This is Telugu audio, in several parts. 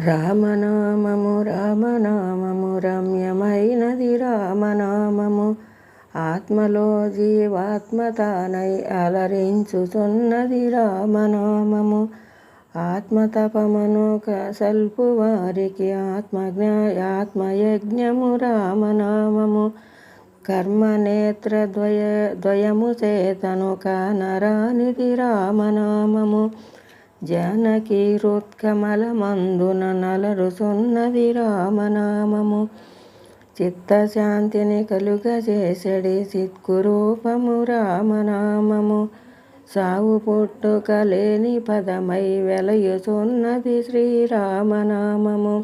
రామనామము రామనామము రమ్యమైనది రామనామము. ఆత్మలో జీవాత్మ తానై అలరించుతున్నది రామనామము. ఆత్మతపమను సల్పు వారికి ఆత్మయజ్ఞము రామనామము. కర్మనేత్ర ద్వయము చేతను కానరానిది రామనామము. జానకి హృత్కమలమందున నలరుచున్నది రామనామము. చిత్తశాంతిని కలుగజేసడి చిత్కురూపము రామనామము. సావు పుట్టుక లేని పదమై వెలయుచున్నది శ్రీరామనామము.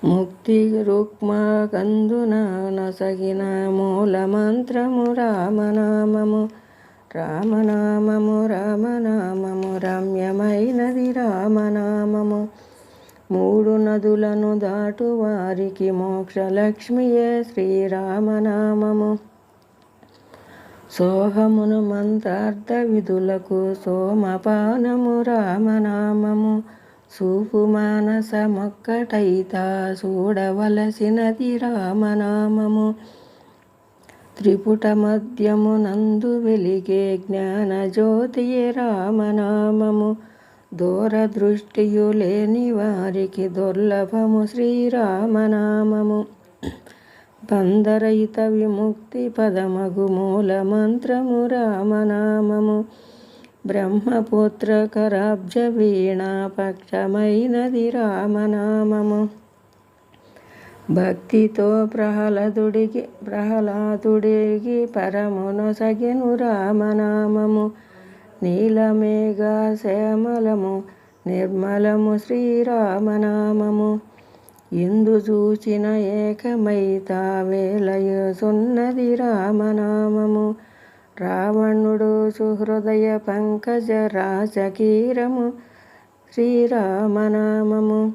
ముక్తి రుక్మకందున నొసగిన మూలమంత్రము రామనామము. రామనామము రామనామము రమ్యమైనది రామనామము. మూడు నదులను దాటు వారికి మోక్షలక్ష్మియే శ్రీరామనామము. సోహమును మంత్రార్థ విధులకు సోమపానము రామనామము. చూపు మానసమొక్కటైతా చూడవలసినది రామనామము. త్రిపుట మధ్యమునందు వెలిగే జ్ఞానజ్యోతియే రామనామము. దూరదృష్టియు లేని వారికి దుర్లభము శ్రీరామనామము. బంధరహిత విముక్తి పదమగు మూలమంత్రము రామనామము. బ్రహ్మపుత్ర కరాబ్జ వీణా పక్షమైనది రామనామము. భక్తితో ప్రహ్లాదుడికి పరమునొసగెను రామనామము. నీలమేఘ శ్యామలము నిర్మలము శ్రీరామనామము. ఇందు చూచిన ఏకమైతా వేలయుచున్నది రామనామము. రావణుడు సుహృదయ పంకజ రాజకీరము శ్రీరామనామము.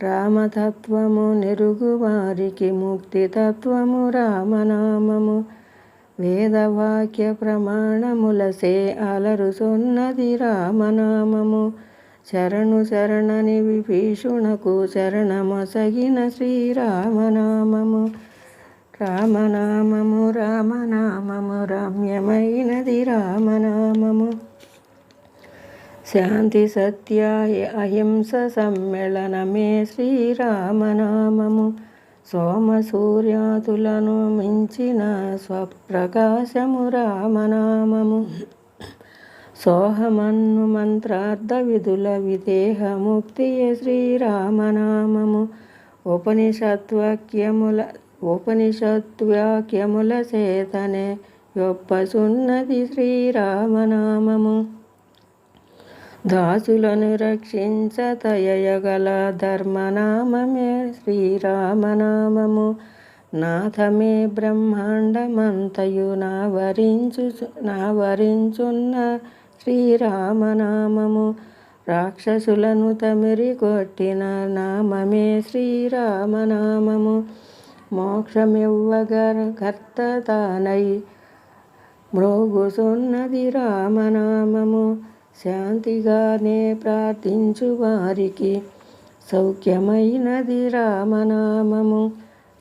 రామతత్వము నెరుగు వారికి ముక్తితత్వము రామనామము. వేదవాక్య ప్రమాణములసే అలరుచున్నది రామనామము. శరణు శరణని విభీషునకు శరణమొసగిన శ్రీరామనామము. రామనామము రామనామము రమ్యమైనది రామనామము. శాంతి సత్య అహింస సమ్మేళనమే శ్రీరామనామము. సోమ సూర్యాతులను మించిన స్వప్రకాశము రామనామము. సోహమన్ను మంత్రార్థ విధుల విదేహముక్తియే శ్రీరామనామము. ఉపనిషద్వాక్యముల చేతనే యొప్పసున్నది శ్రీరామనామము. దాసులను రక్షించతయగల ధర్మనామమే శ్రీరామనామము. నాథమే బ్రహ్మాండమంతయు నావరించున్న శ్రీరామనామము. రాక్షసులను తమిరి కొట్టిన నామమే శ్రీరామనామము. మోక్షమివ్వగ కర్త తానై మ్రోగుచున్నది రామనామము. శాంతిగానే ప్రార్థించు వారికి సౌఖ్యమైనది రామనామము.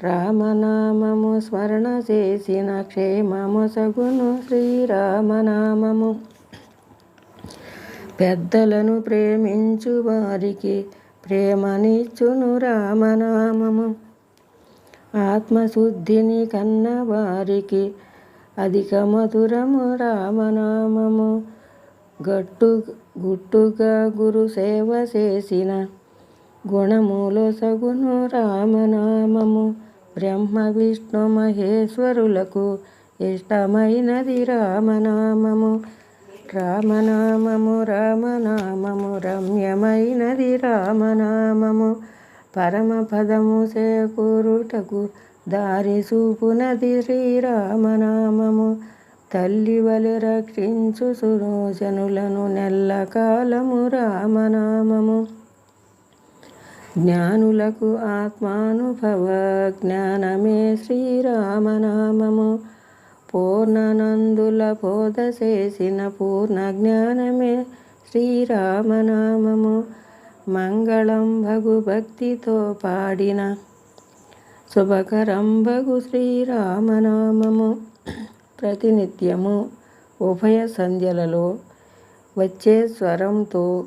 రామనామము స్మరణ చేసిన క్షేమమొసగును శ్రీరామనామము. పెద్దలను ప్రేమించు వారికి ప్రేమనిచ్చును రామనామము. ఆత్మశుద్ధిని కన్న వారికి అధిక మధురము రామనామము. గుట్టుగా గురు సేవ చేసిన గుణములొసగును రామనామము. బ్రహ్మ విష్ణు మహేశ్వరులకు ఇష్టమైనది రామనామము. రామనామము రామనామము రమ్యమైనది రామనామము. పరమపదము చేకూరుటకు దారి చూపునది శ్రీరామనామము. తల్లి వలె రక్షించు సురోజనులను నెల్లకాలము రామనామము. జ్ఞానులకు ఆత్మానుభవ జ్ఞానమే శ్రీరామనామము. పూర్ణనందుల బోధ చేసిన పూర్ణ జ్ఞానమే శ్రీరామనామము. మంగళం భగు భక్తితో పాడిన శుభకరం భగు శ్రీరామనామము ప్రతినిత్యము ఉభయ సంధ్యలలో వచ్చే స్వరంతో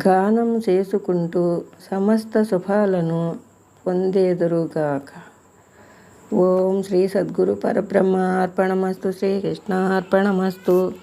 గానం చేసుకుంటూ సమస్త శుభాలను పొందేదురుగాక. ఓం శ్రీ సద్గురు పరబ్రహ్మ అర్పణమస్తు. శ్రీకృష్ణ అర్పణమస్తు.